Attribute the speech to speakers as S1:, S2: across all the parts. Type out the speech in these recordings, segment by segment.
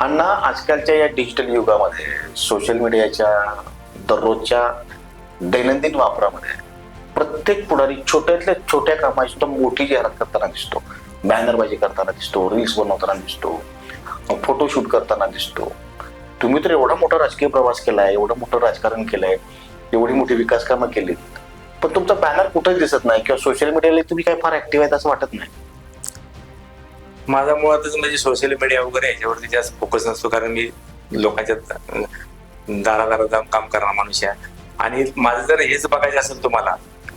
S1: अण्णा, आजकालच्या या डिजिटल युगामध्ये सोशल मीडियाच्या दररोजच्या दैनंदिन वापरामध्ये प्रत्येक पुढारी छोट्यातल्या छोट्या कामाची सुद्धा मोठी जाहिरात करताना दिसतो. बॅनरबाजी करताना दिसतो, रील्स बनवताना दिसतो, फोटोशूट करताना दिसतो. तुम्ही तर एवढा मोठा राजकीय प्रवास केलाय, एवढं मोठं राजकारण केलंय, एवढी मोठी विकास कामं केलीत, पण तुमचा बॅनर कुठेच दिसत नाही किंवा सोशल मीडियाला तुम्ही काय फार ऍक्टिव्ह आहेत असं वाटत नाही.
S2: माझा मुळातच म्हणजे सोशल मीडिया वगैरे याच्यावरती जास्त फोकस नसतो, कारण मी लोकांच्या दारादारात जाऊन काम करणार माणूस आहे. आणि माझं जर हेच बघायचं असेल तुम्हाला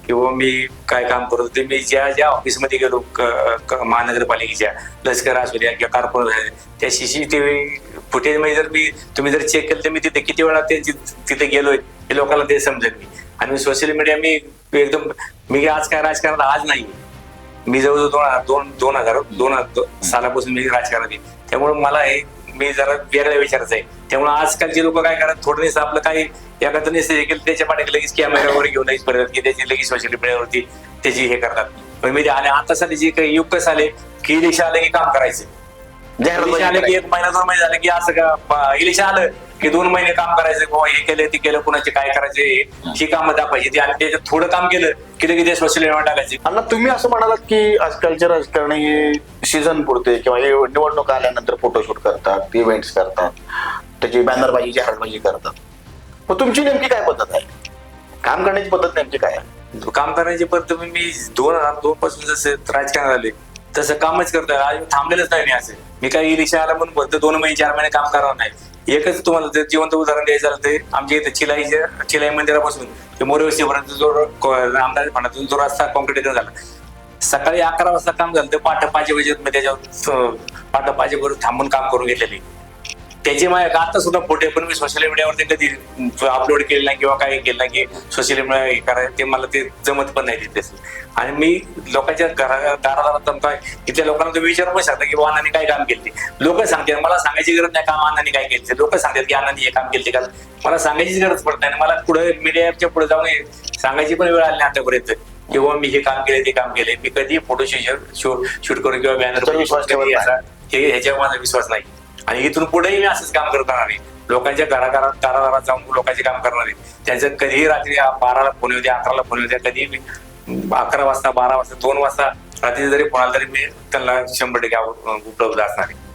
S2: किंवा मी काय काम करतो ते मी ज्या ज्या ऑफिसमध्ये गेलो महानगरपालिकेच्या, लष्कर असू द्या किंवा कॉर्पोरेट, त्या CCTV फुटेजमध्ये जर तुम्ही जर चेक केलं तर मी तिथे किती वेळा तिथे गेलोय हे लोकांना ते समजेल. आणि सोशल मीडिया मी आज काय राजकारणात आज नाही, मी जवळजवळ 2002 सालापासून मी राजकारणात आहे. त्यामुळे मला मी जरा वेगळ्या विचारायचं आहे. त्यामुळे आजकालचे लोक काय करतात, थोडं आपलं काही एखादं निश्चित केलं त्याच्या पाठी लगेच कॅमेरा वगैरे घेऊन परत की त्याची लगेच सोशल मीडियावरती त्याची हे करतात. पण मी आणि आता साठी जे काही युग कसं आले की इलेक्शन आलं की काम करायचं, इलेक्शन आलं की 1 महिना 2 महिने झाले की असं का इलेक्शन आलं की 2 महिने काम करायचं, किंवा हे केलं ते केलं, कुणाचे काय करायचे ही कामं दाखवायची. आणि त्याच्यात थोडं काम केलं की लगेच ते सोशल मीडियावर टाकायचे.
S1: अण्णा, तुम्ही असं म्हणालात की आजकालचे राजकारणी हे सीझन पुरते किंवा हे निवडणूक आल्यानंतर फोटोशूट करतात, इव्हेंट्स करतात, त्याची बॅनरबाजी जाहिरातबाजी करतात. मग तुमची नेमकी काय पद्धत आहे? काम करण्याची पद्धत नेमकी काय आहे?
S2: काम करण्याची पद्धत मी 2002 पासून जसं राजकारण आले तसं कामच करतोय. आज थांबलेलंच नाही मी असं. मी काही इलेक्शन आलं म्हणून फक्त 2 महिने 4 महिने काम करणार नाही. एकच तुम्हाला जर जिवंत उदाहरण द्यायचं झालं तर आमच्या इथे चिलाई मंदिरापासून ते मोरेवस्तीपर्यंत जो आमदार फंडातून जो रस्ता कॉन्क्रीटीकरण झाला, सकाळी 11 वाजता काम झालं तर पहाटे 5 वाजेपर्यंत त्याच्यावर पहाटे 5 वाजेपर्यंत थांबून काम करून घेतलेली. त्याचे माझ्या आता सुद्धा फोटो पण मी सोशल मीडियावरती कधी अपलोड केले नाही किंवा काही केलं नाही की सोशल मीडिया हे करायचं, ते मला ते जमत पण नाही तिथे. आणि मी लोकांच्या दारादारात काय तिथल्या लोकांना तुम्ही विचारू पण शकता की अण्णांनी काय काम केले. लोक सांगतात, मला सांगायची गरज नाही काम अण्णांनी काय केले. लोक सांगतात की अण्णांनी हे काम केले का, मला सांगायचीच गरज पडत नाही. मला पुढे मीडियाच्या पुढे जाऊन सांगायची पण वेळ आली नाही आतापर्यंत किंवा मी हे काम केले ते काम केले. मी कधी फोटो शूट करून किंवा बॅनर ह्याच्यावर माझा विश्वास नाही. आणि इथून पुढेही मी असंच काम करत राहणार आहे. लोकांच्या दारादारात जाऊन लोकांचे काम करणार आहे. त्यांचं कधीही रात्री 12ला फोन येऊ द्या, 11ला फोन येऊ द्या, कधी 11 वाजता, 12 वाजता, 2 वाजता रात्री जरी फोन आला तरी मी त्यांना 100% उपलब्ध असणार आहे.